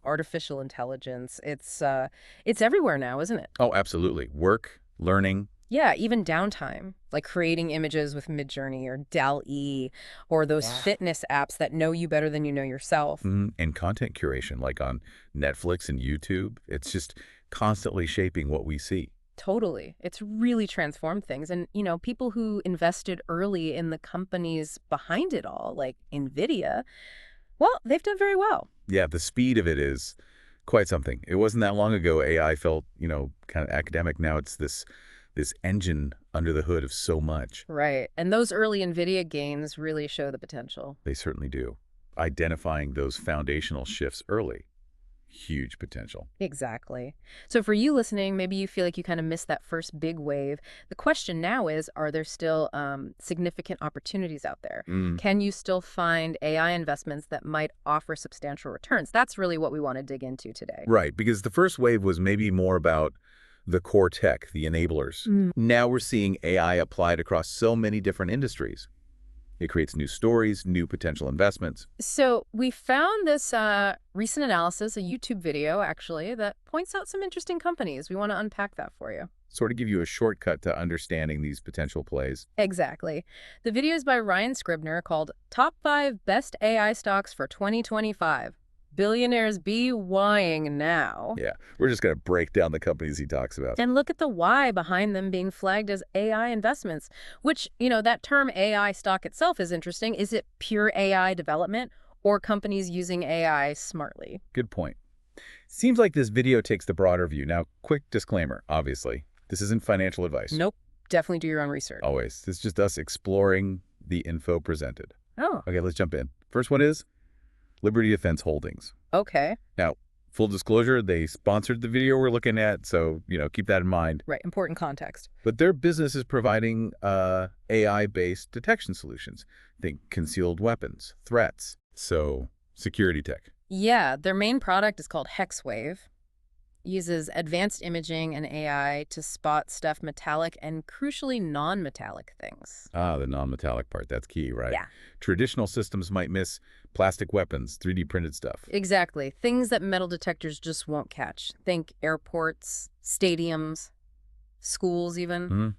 artificial intelligence. It's everywhere now, isn't it? Oh, absolutely. Work, learning. Yeah, even downtime, like creating images with Midjourney or DALL-E, or those fitness apps that know you better than you know yourself. And content curation, like on Netflix and YouTube. It's just constantly shaping what we see. Totally. It's really transformed things. And, people who invested early in the companies behind it all, like NVIDIA, well, they've done very well. Yeah, the speed of it is quite something. It wasn't that long ago AI felt, kind of academic. Now it's this engine under the hood of so much. Right. And those early NVIDIA gains really show the potential. They certainly do. Identifying those foundational shifts early, huge potential. Exactly. So for you listening, maybe you feel like you kind of missed that first big wave. The question now is, are there still significant opportunities out there? Can you still find AI investments that might offer substantial returns? That's really what we want to dig into today. Right, because the first wave was maybe more about the core tech, the enablers. Now we're seeing AI applied across so many different industries. It creates new stories, new potential investments. So we found this recent analysis, a YouTube video, actually, that points out some interesting companies. We want to unpack that for you. Sort of give you a shortcut to understanding these potential plays. Exactly. The video is by Ryan Scribner called Top 5 Best AI Stocks for 2025. Billionaires be whying now. Yeah, we're just going to break down the companies he talks about. And look at the why behind them being flagged as AI investments, which, that term AI stock itself is interesting. Is it pure AI development or companies using AI smartly? Good point. Seems like this video takes the broader view. Now, quick disclaimer, obviously. This isn't financial advice. Nope. Definitely do your own research. Always. This is just us exploring the info presented. Oh. Okay, let's jump in. First one is Liberty Defense Holdings. Okay. Now, full disclosure, they sponsored the video we're looking at, so, keep that in mind. Right, important context. But their business is providing AI-based detection solutions. Think concealed weapons, threats, so security tech. Yeah, their main product is called HexWave. Uses advanced imaging and AI to spot stuff metallic and, crucially, non-metallic things. Ah, the non-metallic part. That's key, right? Yeah. Traditional systems might miss plastic weapons, 3D printed stuff. Exactly. Things that metal detectors just won't catch. Think airports, stadiums, schools even.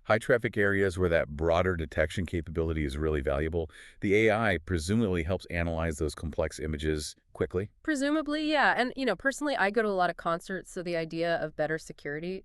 High traffic areas where that broader detection capability is really valuable. The AI presumably helps analyze those complex images quickly. Presumably, yeah. And, personally, I go to a lot of concerts, so the idea of better security,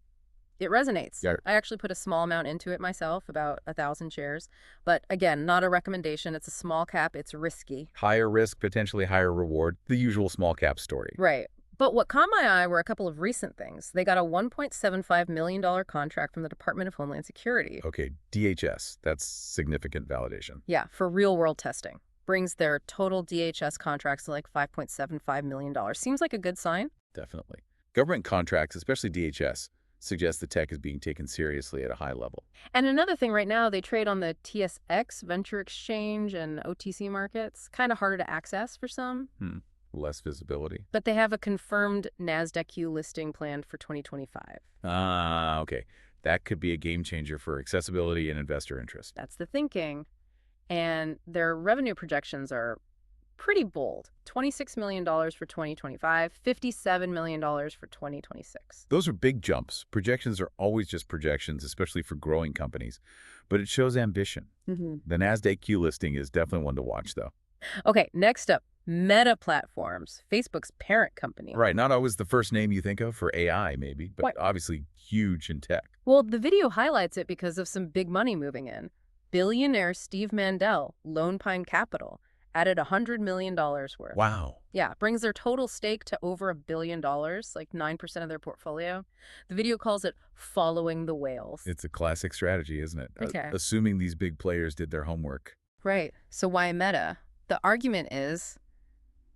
it resonates. Yeah. I actually put a small amount into it myself, about 1,000 shares. But again, not a recommendation. It's a small cap. It's risky. Higher risk, potentially higher reward. The usual small cap story. Right. But what caught my eye were a couple of recent things. They got a $1.75 million contract from the Department of Homeland Security. Okay, DHS. That's significant validation. Yeah, for real-world testing. Brings their total DHS contracts to like $5.75 million. Seems like a good sign. Definitely. Government contracts, especially DHS, suggest the tech is being taken seriously at a high level. And another thing, right now, they trade on the TSX, Venture Exchange, and OTC markets. Kind of harder to access for some. Less visibility. But they have a confirmed NASDAQ listing planned for 2025. Ah, okay. That could be a game changer for accessibility and investor interest. That's the thinking. And their revenue projections are pretty bold. $26 million for 2025, $57 million for 2026. Those are big jumps. Projections are always just projections, especially for growing companies. But it shows ambition. The NASDAQ listing is definitely one to watch, though. Okay, next up. Meta Platforms, Facebook's parent company. Right, not always the first name you think of for AI, maybe, but obviously huge in tech. Well, the video highlights it because of some big money moving in. Billionaire Steve Mandel, Lone Pine Capital, added $100 million worth. Wow. Yeah, brings their total stake to over $1 billion, like 9% of their portfolio. The video calls it following the whales. It's a classic strategy, isn't it? Okay. Assuming these big players did their homework. Right. So why Meta? The argument is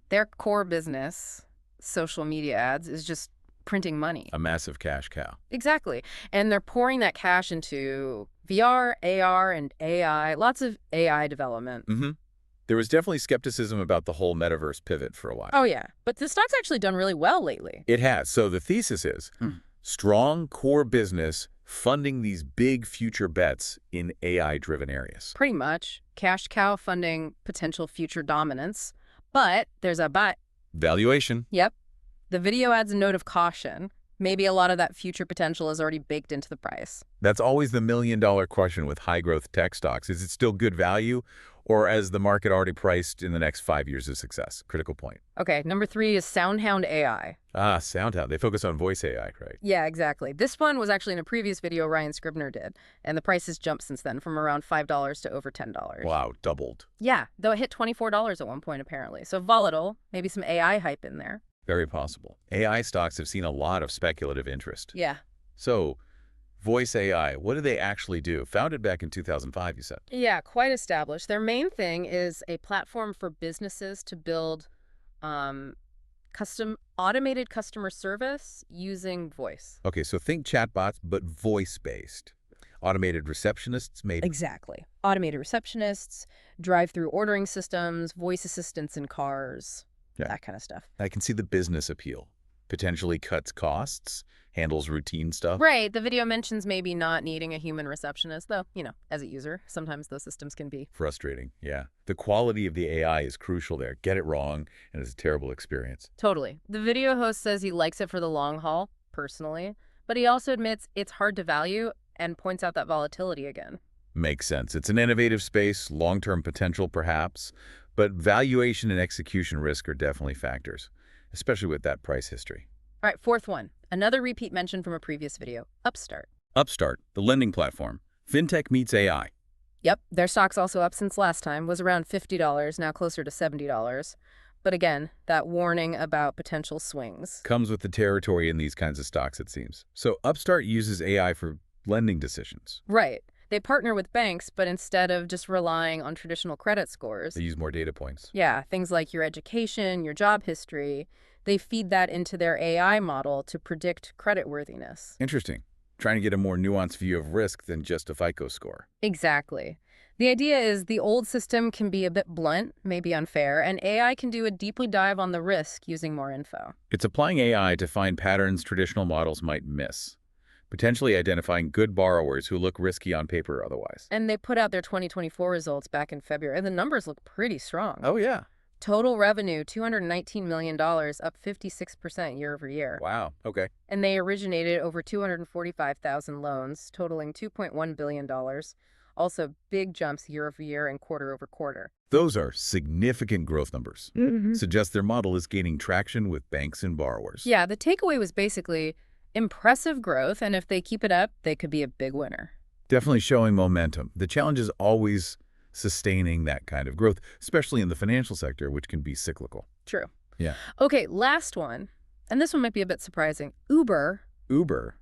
their core business, social media ads, is just printing money. A massive cash cow. Exactly. And they're pouring that cash into VR, AR, and AI, lots of AI development. There was definitely skepticism about the whole metaverse pivot for a while. Oh, yeah. But the stock's actually done really well lately. It has. So the thesis is strong core business funding these big future bets in AI-driven areas. Pretty much. Cash cow funding potential future dominance. But there's a but. Valuation. Yep. The video adds a note of caution. Maybe a lot of that future potential is already baked into the price. That's always the million-dollar question with high-growth tech stocks. Is it still good value, or has the market already priced in the next 5 years of success? Critical point. Okay, number 3 is SoundHound AI. Ah, SoundHound. They focus on voice AI, right? Yeah, exactly. This one was actually in a previous video Ryan Scribner did, and the price has jumped since then from around $5 to over $10. Wow, doubled. Yeah, though it hit $24 at one point apparently. So volatile, maybe some AI hype in there. Very possible. AI stocks have seen a lot of speculative interest. Yeah. So, voice AI, what do they actually do? Founded back in 2005, you said. Yeah, quite established. Their main thing is a platform for businesses to build custom automated customer service using voice. Okay, so think chatbots, but voice-based. Automated receptionists, maybe? Exactly. Automated receptionists, drive-through ordering systems, voice assistants in cars, that kind of stuff. I can see the business appeal. Potentially cuts costs, handles routine stuff. Right. The video mentions maybe not needing a human receptionist, though, as a user, sometimes those systems can be Frustrating, yeah. The quality of the AI is crucial there. Get it wrong, and it's a terrible experience. Totally. The video host says he likes it for the long haul, personally, but he also admits it's hard to value and points out that volatility again. Makes sense. It's an innovative space, long-term potential perhaps, but valuation and execution risk are definitely factors, especially with that price history. All right, fourth one. Another repeat mention from a previous video, Upstart. Upstart, the lending platform. Fintech meets AI. Yep, their stock's also up since last time, was around $50, now closer to $70. But again, that warning about potential swings. Comes with the territory in these kinds of stocks, it seems. So Upstart uses AI for lending decisions. Right. They partner with banks, but instead of just relying on traditional credit scores, They use more data points. yeah, things like your education, your job history, they feed that into their AI model to predict creditworthiness. Interesting. Trying to get a more nuanced view of risk than just a FICO score. Exactly. The idea is the old system can be a bit blunt, maybe unfair, and AI can do a deeper dive on the risk using more info. It's applying AI to find patterns traditional models might miss, potentially identifying good borrowers who look risky on paper otherwise. And they put out their 2024 results back in February, and the numbers look pretty strong. Oh, yeah. Total revenue, $219 million, up 56% year over year. Wow. Okay. And they originated over 245,000 loans, totaling $2.1 billion. Also, big jumps year over year and quarter over quarter. Those are significant growth numbers. Suggest their model is gaining traction with banks and borrowers. Yeah, the takeaway was basically impressive growth, and if they keep it up, they could be a big winner. Definitely showing momentum. The challenge is always sustaining that kind of growth, especially in the financial sector, which can be cyclical. True. Yeah. Okay, last one, and this one might be a bit surprising. Uber. Uber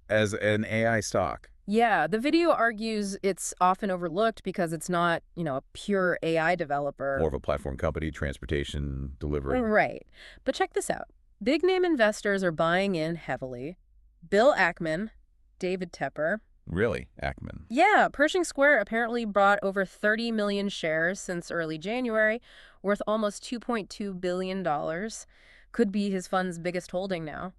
as an AI stock. Yeah, the video argues it's often overlooked because it's not, a pure AI developer. More of a platform company, transportation, delivery. Right. But check this out. Big name investors are buying in heavily. Bill Ackman, David Tepper. Really? Ackman. Yeah, Pershing Square apparently bought over 30 million shares since early January, worth almost $2.2 billion. Could be his fund's biggest holding now.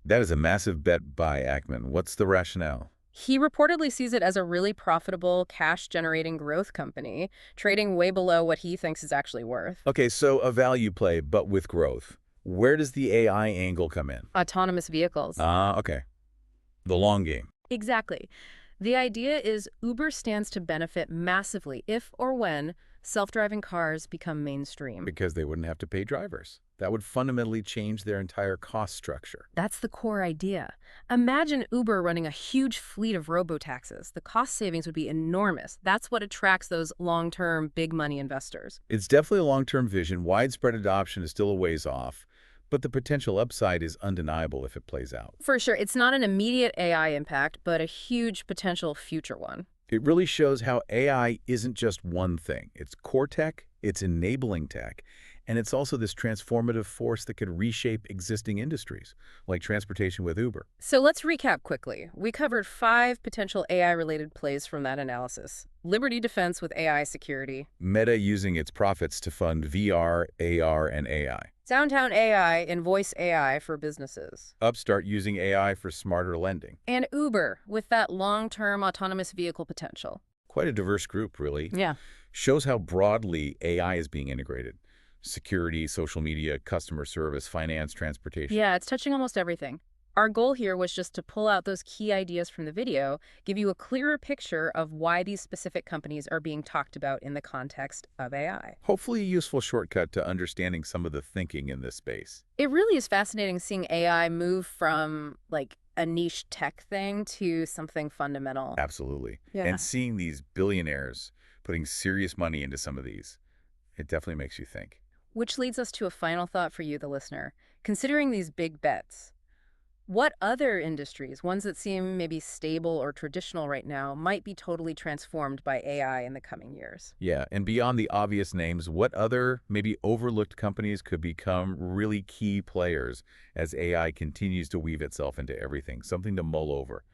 That is a massive bet by Ackman. What's the rationale? He reportedly sees it as a really profitable, cash-generating growth company, trading way below what he thinks it's actually worth. Okay, so a value play, but with growth. Where does the AI angle come in? Autonomous vehicles. Okay. The long game. Exactly. The idea is Uber stands to benefit massively if or when self-driving cars become mainstream. Because they wouldn't have to pay drivers. That would fundamentally change their entire cost structure. That's the core idea. Imagine Uber running a huge fleet of robo-taxis. The cost savings would be enormous. That's what attracts those long-term, big-money investors. It's definitely a long-term vision. Widespread adoption is still a ways off, but the potential upside is undeniable if it plays out. For sure, it's not an immediate AI impact, but a huge potential future one. It really shows how AI isn't just one thing. It's core tech, it's enabling tech, and it's also this transformative force that could reshape existing industries, like transportation with Uber. So let's recap quickly. We covered 5 potential AI-related plays from that analysis. Liberty Defense with AI security. Meta using its profits to fund VR, AR, and AI. SoundHound AI and voice AI for businesses. Upstart using AI for smarter lending. And Uber with that long-term autonomous vehicle potential. Quite a diverse group, really. Yeah. Shows how broadly AI is being integrated. Security, social media, customer service, finance, transportation. Yeah, it's touching almost everything. Our goal here was just to pull out those key ideas from the video, give you a clearer picture of why these specific companies are being talked about in the context of AI. Hopefully a useful shortcut to understanding some of the thinking in this space. It really is fascinating seeing AI move from, like, a niche tech thing to something fundamental. Absolutely. Yeah. And seeing these billionaires putting serious money into some of these, it definitely makes you think. Which leads us to a final thought for you, the listener. Considering these big bets, what other industries, ones that seem maybe stable or traditional right now, might be totally transformed by AI in the coming years? Yeah, and beyond the obvious names, what other, maybe overlooked companies could become really key players as AI continues to weave itself into everything? Something to mull over.